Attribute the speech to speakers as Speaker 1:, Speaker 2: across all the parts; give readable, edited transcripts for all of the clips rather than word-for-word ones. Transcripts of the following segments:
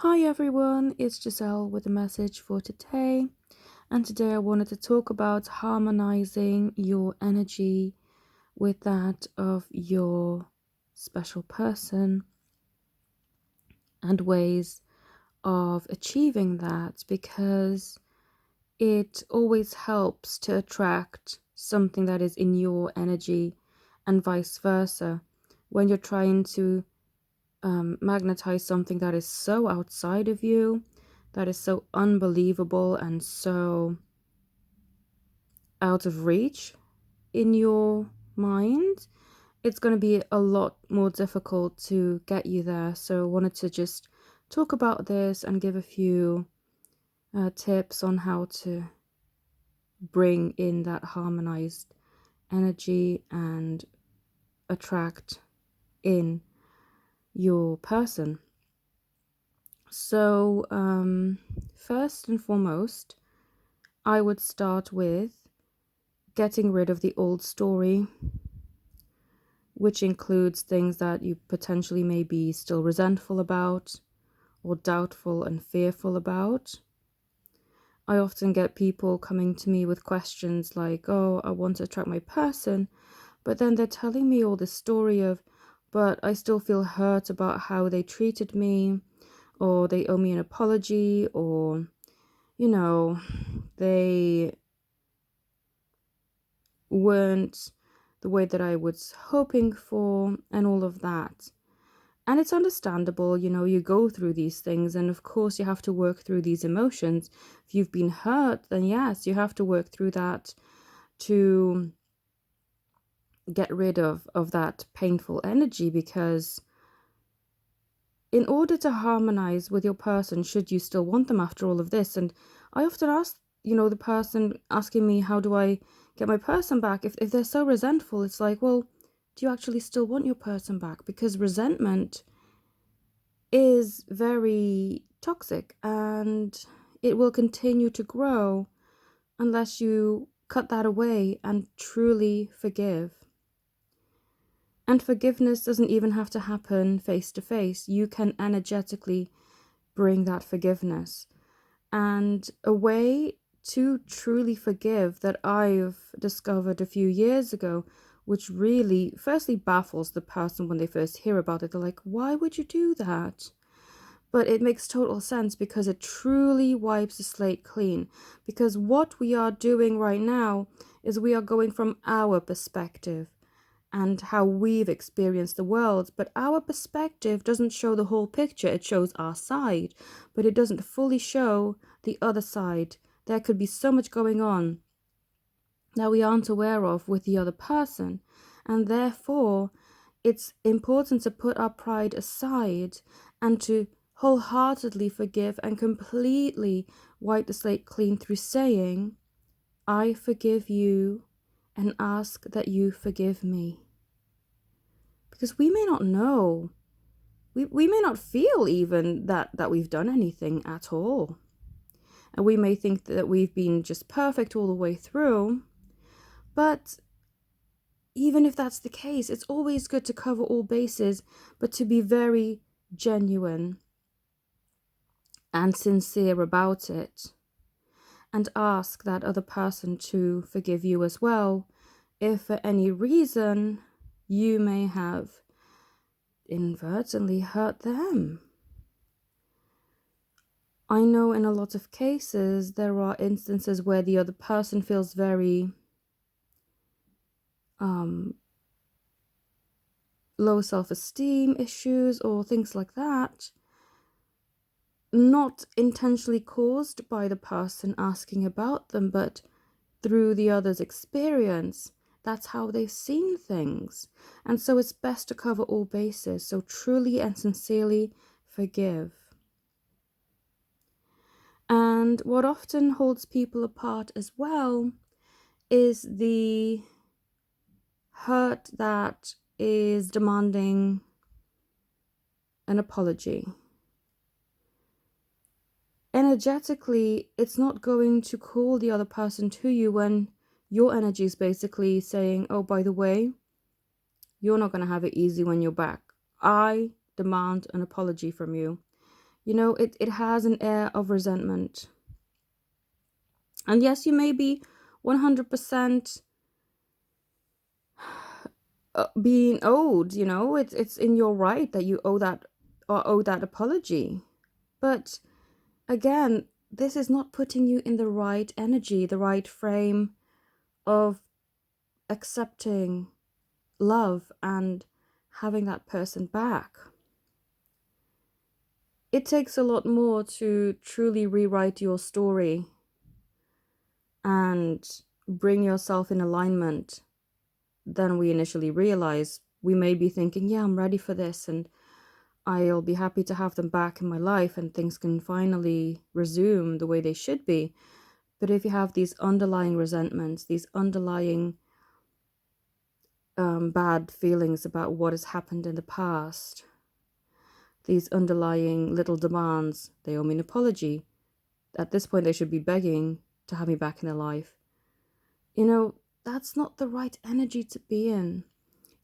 Speaker 1: Hi everyone, it's Giselle with a message for today. And today I wanted to talk about harmonizing your energy with that of your special person and ways of achieving that, because it always helps to attract something that is in your energy and vice versa. When you're trying to magnetize something that is so outside of you, that is so unbelievable and so out of reach in your mind, it's going to be a lot more difficult to get you there. So I wanted to just talk about this and give a few tips on how to bring in that harmonized energy and attract in your person. So, first and foremost, I would start with getting rid of the old story, which includes things that you potentially may be still resentful about or doubtful and fearful about. I often get people coming to me with questions like, oh, I want to attract my person, but then they're telling me all this story of, but I still feel hurt about how they treated me, or they owe me an apology, or, they weren't the way that I was hoping for, and all of that. And it's understandable, you go through these things, and of course, you have to work through these emotions. If you've been hurt, then yes, you have to work through that to get rid of that painful energy, because in order to harmonize with your person, should you still want them after all of this, and I often ask, the person asking me, how do I get my person back? If they're so resentful, it's like, well, do you actually still want your person back? Because resentment is very toxic and it will continue to grow unless you cut that away and truly forgive. And forgiveness doesn't even have to happen face to face. You can energetically bring that forgiveness. And a way to truly forgive that I've discovered a few years ago, which really firstly baffles the person when they first hear about it. They're like, why would you do that? But it makes total sense because it truly wipes the slate clean. Because what we are doing right now is we are going from our perspective and how we've experienced the world, but our perspective doesn't show the whole picture. It shows our side, but it doesn't fully show the other side. There could be so much going on that we aren't aware of with the other person, and therefore it's important to put our pride aside and to wholeheartedly forgive and completely wipe the slate clean through saying, I forgive you and ask that you forgive me. Because we may not know, we may not feel even that we've done anything at all. And we may think that we've been just perfect all the way through. But even if that's the case, it's always good to cover all bases, but to be very genuine and sincere about it. And ask that other person to forgive you as well, if for any reason you may have inadvertently hurt them. I know in a lot of cases there are instances where the other person feels very low self-esteem issues or things like that, not intentionally caused by the person asking about them, but through the other's experience. That's how they've seen things. And so it's best to cover all bases. So truly and sincerely forgive. And what often holds people apart as well is the hurt that is demanding an apology. Energetically, it's not going to call the other person to you when your energy is basically saying, oh, by the way, you're not going to have it easy when you're back. I demand an apology from you. It has an air of resentment. And yes, you may be 100% being owed, it's in your right that you owe that, or owe that apology. But again, this is not putting you in the right energy, the right frame of accepting love and having that person back. It takes a lot more to truly rewrite your story and bring yourself in alignment than we initially realize. We may be thinking, yeah, I'm ready for this and I'll be happy to have them back in my life and things can finally resume the way they should be. But if you have these underlying resentments, these underlying bad feelings about what has happened in the past, these underlying little demands, they owe me an apology. At this point, they should be begging to have me back in their life. That's not the right energy to be in.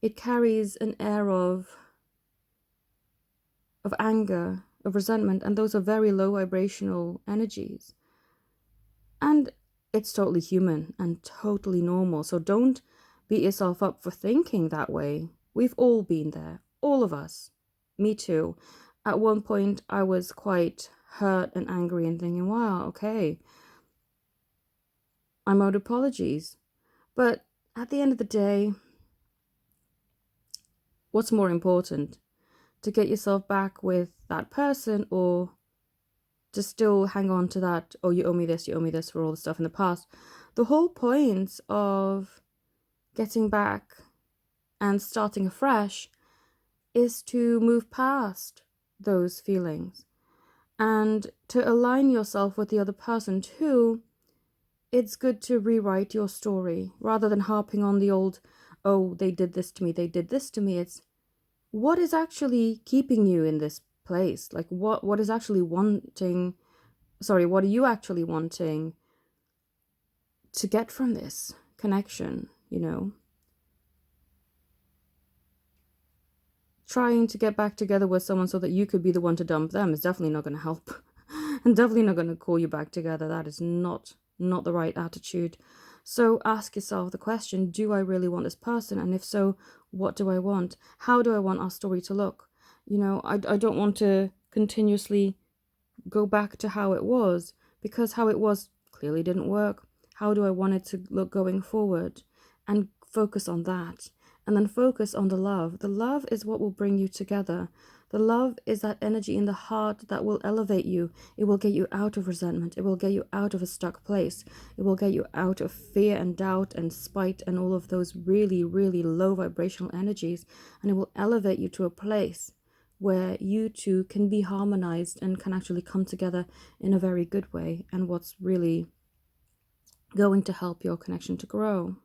Speaker 1: It carries an air of anger, of resentment, and those are very low vibrational energies. And it's totally human and totally normal. So don't beat yourself up for thinking that way. We've all been there, all of us. Me too. At one point, I was quite hurt and angry and thinking, wow, okay, I'm owed apologies. But at the end of the day, what's more important? To get yourself back with that person, or to still hang on to that, oh, you owe me this for all the stuff in the past? The whole point of getting back and starting afresh is to move past those feelings and to align yourself with the other person too. It's good to rewrite your story rather than harping on the old, oh, they did this to me, they did this to me. It's what is actually keeping you in this place? Like what are you actually wanting to get from this connection, Trying to get back together with someone so that you could be the one to dump them is definitely not going to help and definitely not going to call you back together. That is not the right attitude. So ask yourself the question, do I really want this person? And if so, what do I want? How do I want our story to look? I don't want to continuously go back to how it was, because how it was clearly didn't work. How do I want it to look going forward? And focus on that. And then focus on the love. The love is what will bring you together. The love is that energy in the heart that will elevate you. It will get you out of resentment. It will get you out of a stuck place. It will get you out of fear and doubt and spite and all of those really, really low vibrational energies. And it will elevate you to a place where you two can be harmonized and can actually come together in a very good way, and what's really going to help your connection to grow.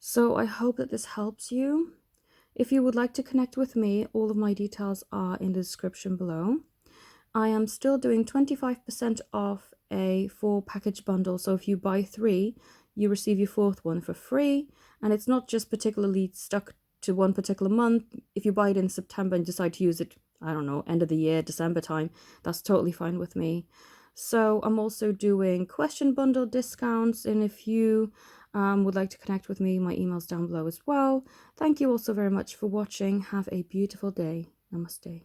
Speaker 1: So I hope that this helps you. If you would like to connect with me, all of my details are in the description below. I am still doing 25% off a 4-package bundle. So if you buy 3, you receive your 4th one for free. And it's not just particularly stuck to one particular month. If you buy it in September and decide to use it, I don't know, end of the year, December time, that's totally fine with me. So I'm also doing question bundle discounts. And if you would like to connect with me, my email's down below as well. Thank you all so very much for watching. Have a beautiful day. Namaste.